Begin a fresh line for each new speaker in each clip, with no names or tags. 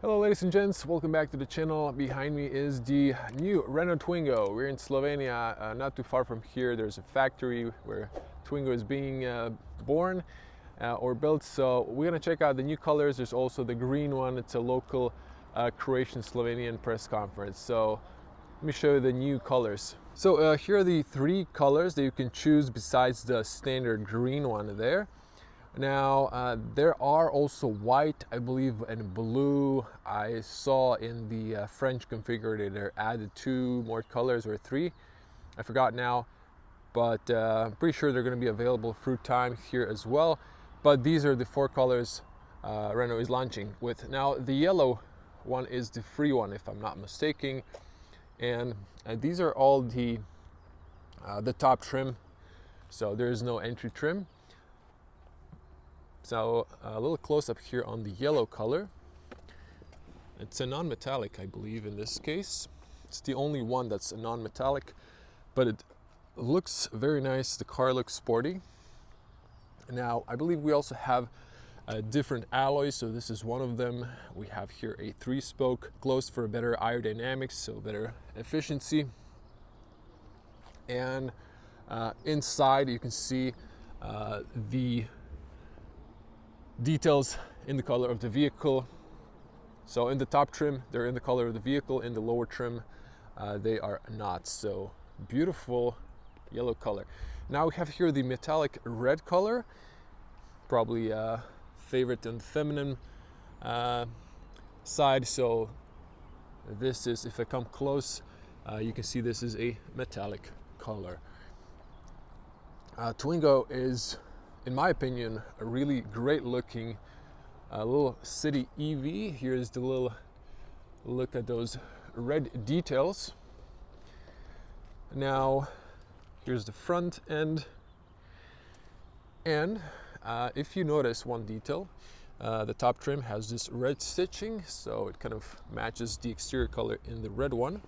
Hello ladies and gents, welcome back to the channel. Behind me is the new Renault Twingo. We're in Slovenia, not too far from here. There's a factory where Twingo is being born or built. So we're gonna check out the new colors. There's also the green one. It's a local Croatian Slovenian press conference. So let me show you the new colors. So here are the three colors that you can choose besides the standard green one there. Now there are also white, I believe, and blue. I saw in the French configurator they added two more colors or three. I forgot now, but I'm pretty sure they're going to be available through time here as well. But these are the four colors Renault is launching with. Now the yellow one is the free one, if I'm not mistaken, and these are all the top trim. So there is no entry trim. So a little close up here on the yellow color. It's a non-metallic, I believe, in this case. It's the only one that's a non-metallic, but it looks very nice. The car looks sporty. Now, I believe we also have different alloys, so this is one of them. We have here a 3-spoke, closed for better aerodynamics, so better efficiency. And inside you can see the details in the color of the vehicle. So in the top trim, they're in the color of the vehicle. In the lower trim, they are not. So beautiful yellow color. Now we have here the metallic red color, probably a favorite on the feminine side. So this is, if I come close, you can see this is a metallic color. Twingo is, in my opinion, a really great looking little city EV. Here's the little look at those red details. Now here's the front end, and if you notice one detail, the top trim has this red stitching, so it kind of matches the exterior color in the red one.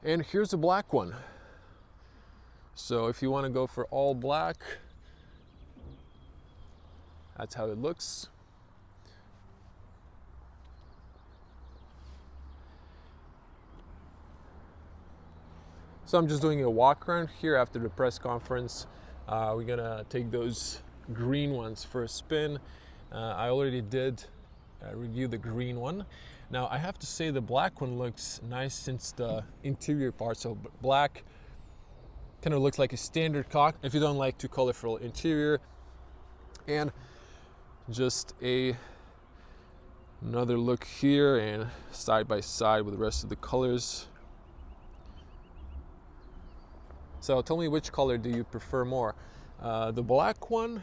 And here's the black one. So if you want to go for all black, that's how it looks. So I'm just doing a walk around here after the press conference. We're gonna take those green ones for a spin. I already did review the green one. Now I have to say the black one looks nice since the interior part, so black kind of looks like a standard cock if you don't like too colorful interior. And just another look here and side by side with the rest of the colors. So tell me, which color do you prefer more? The black one,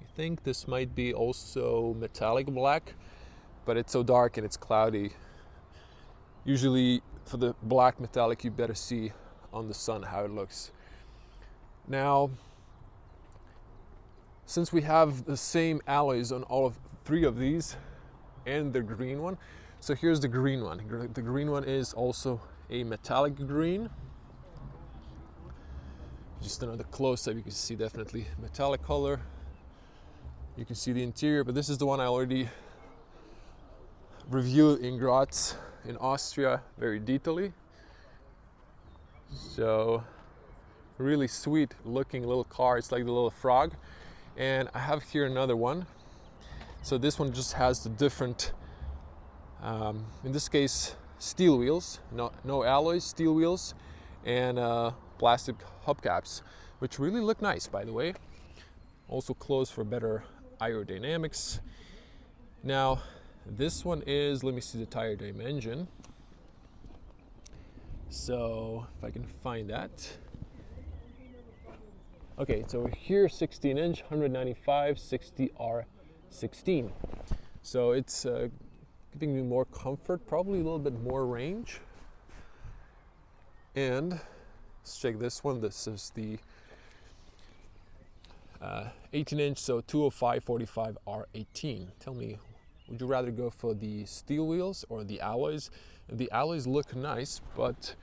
I think this might be also metallic black, but it's so dark and it's cloudy. Usually for the black metallic, you better see on the sun how it looks. Now, since we have the same alloys on all of three of these and the green one, so here's the green one. The green one is also a metallic green. Just another close-up, you can see definitely metallic color. You can see the interior, but this is the one I already reviewed in Graz in Austria very detailedly. So really sweet looking little car. It's like the little frog. And I have here another one. So this one just has the different, in this case, steel wheels, no alloys, steel wheels, and plastic hubcaps, which really look nice, by the way. Also closed for better aerodynamics. Now this one is, let me see the tire dimension. So if I can find that. Okay, so here 16 inch, 195, 60R16. So it's giving me more comfort, probably a little bit more range. And let's check this one. This is the 18 inch, so 205, 45 R18. Tell me, would you rather go for the steel wheels or the alloys? The alloys look nice, but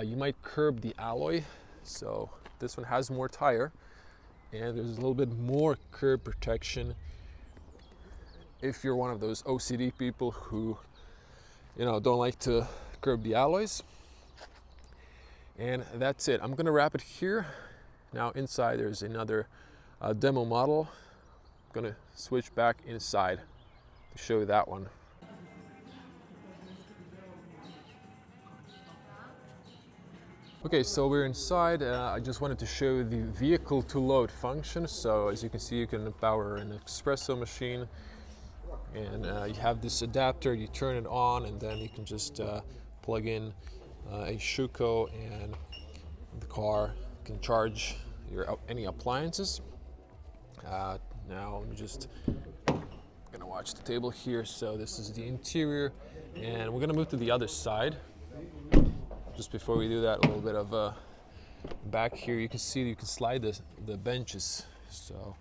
you might curb the alloy. So this one has more tire and there's a little bit more curb protection if you're one of those OCD people who, you know, don't like to curb the alloys. And that's it. I'm gonna wrap it here. Now inside there's another demo model. I'm gonna switch back inside to show you that one. Okay, so we're inside. I just wanted to show the vehicle to load function. So as you can see, you can power an espresso machine, and you have this adapter. You turn it on, and then you can just plug in a Shuko, and the car can charge your any appliances. Now I'm just gonna watch the table here. So this is the interior, and we're gonna move to the other side. Just before we do that, a little bit of back here. You can see you can slide the benches, so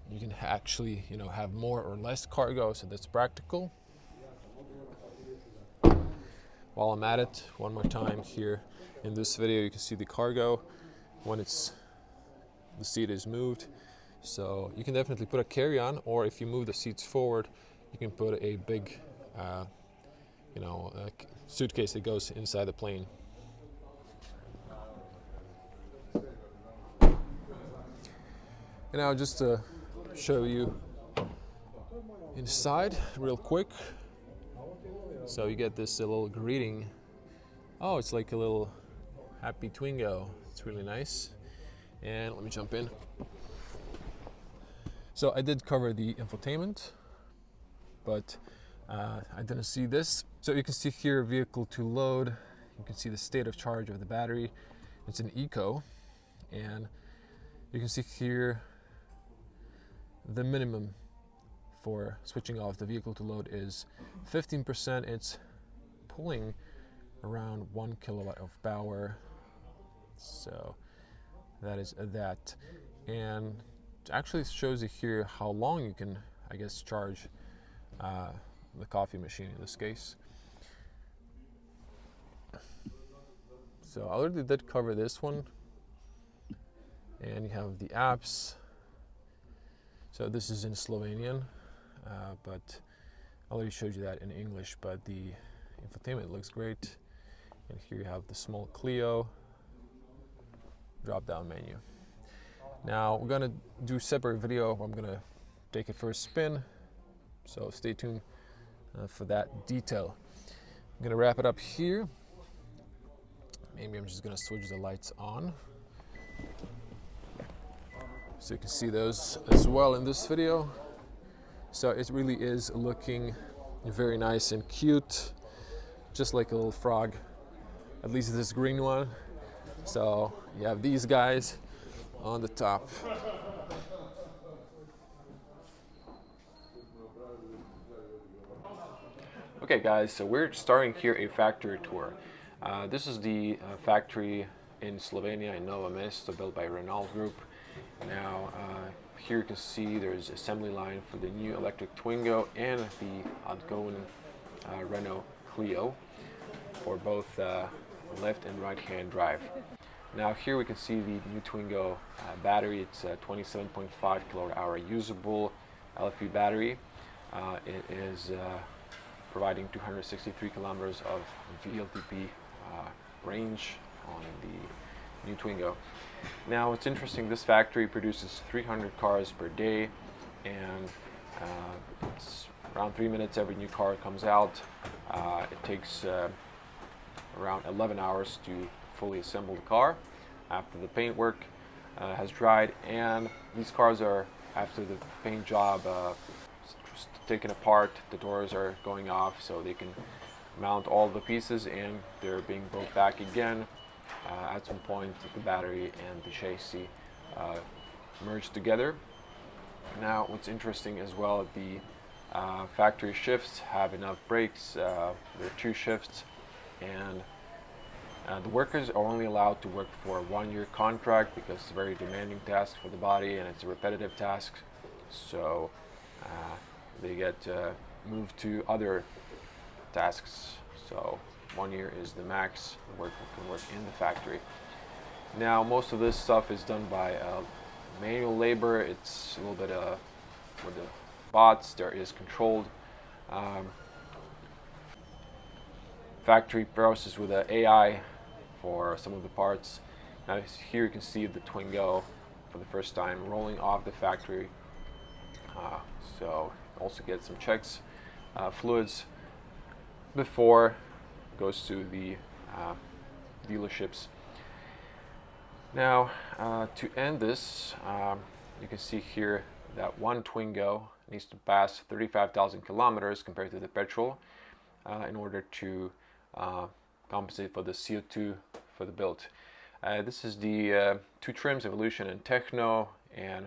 you can actually, you know, have more or less cargo. So that's practical. While I'm at it, one more time here in this video, you can see the cargo when the seat is moved. So you can definitely put a carry-on, or if you move the seats forward, you can put a big, you know, suitcase that goes inside the plane. And now just to show you inside real quick. So you get this little greeting. Oh, it's like a little happy Twingo. It's really nice. And let me jump in. So I did cover the infotainment, but I didn't see this. So you can see here vehicle to load. You can see the state of charge of the battery. It's an eco, and you can see here the minimum for switching off the vehicle to load is 15%. It's pulling around 1 kilowatt of power. So that is that. And it actually shows you here how long you can, I guess, charge the coffee machine in this case. So I already did cover this one. And you have the apps. So this is in Slovenian, but I already showed you that in English, but the infotainment looks great. And here you have the small Clio drop-down menu. Now we're gonna do a separate video. I'm gonna take it for a spin, so stay tuned for that detail. I'm gonna wrap it up here. Maybe I'm just gonna switch the lights on, so you can see those as well in this video. So it really is looking very nice and cute, just like a little frog, at least this green one. So you have these guys on the top. Okay guys, so we're starting here a factory tour. This is the factory in Slovenia, in Novo Mesto, built by Renault Group. Now here you can see there's assembly line for the new electric Twingo and the outgoing Renault Clio for both left and right hand drive. Now here we can see the new Twingo battery. It's a 27.5 kWh usable LFP battery. It is providing 263 kilometers of WLTP range on the new Twingo. Now it's interesting, this factory produces 300 cars per day, and it's around 3 minutes every new car comes out. It takes around 11 hours to fully assemble the car after the paint work has dried, and these cars are, after the paint job, taken apart. The doors are going off so they can mount all the pieces, and they're being built back again. At some point the battery and the chassis merge together. Now what's interesting as well, the factory shifts have enough brakes. There are 2 shifts, and the workers are only allowed to work for a 1-year contract because it's a very demanding task for the body and it's a repetitive task. So they get moved to other tasks. So 1 year is the max the worker can work in the factory. Now most of this stuff is done by manual labor. It's a little bit with the bots. There is controlled factory process with the AI for some of the parts. Now here you can see the Twingo for the first time rolling off the factory. So also get some checks, fluids before it goes to the dealerships. Now to end this, you can see here that one Twingo needs to pass 35,000 kilometers compared to the petrol in order to compensate for the CO2 for the build. This is the two trims, Evolution and Techno, and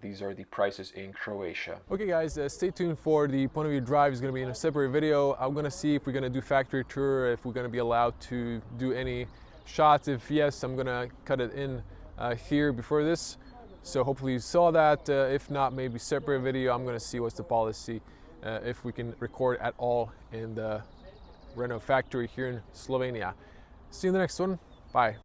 these are the prices in Croatia. Okay guys, stay tuned for the point of view drive. Is going to be in a separate video. I'm going to see if we're going to do factory tour, if we're going to be allowed to do any shots. If yes, I'm going to cut it in here before this. So hopefully you saw that. If not, maybe separate video. I'm going to see what's the policy, if we can record at all in the Renault factory here in Slovenia. See you in the next one. Bye.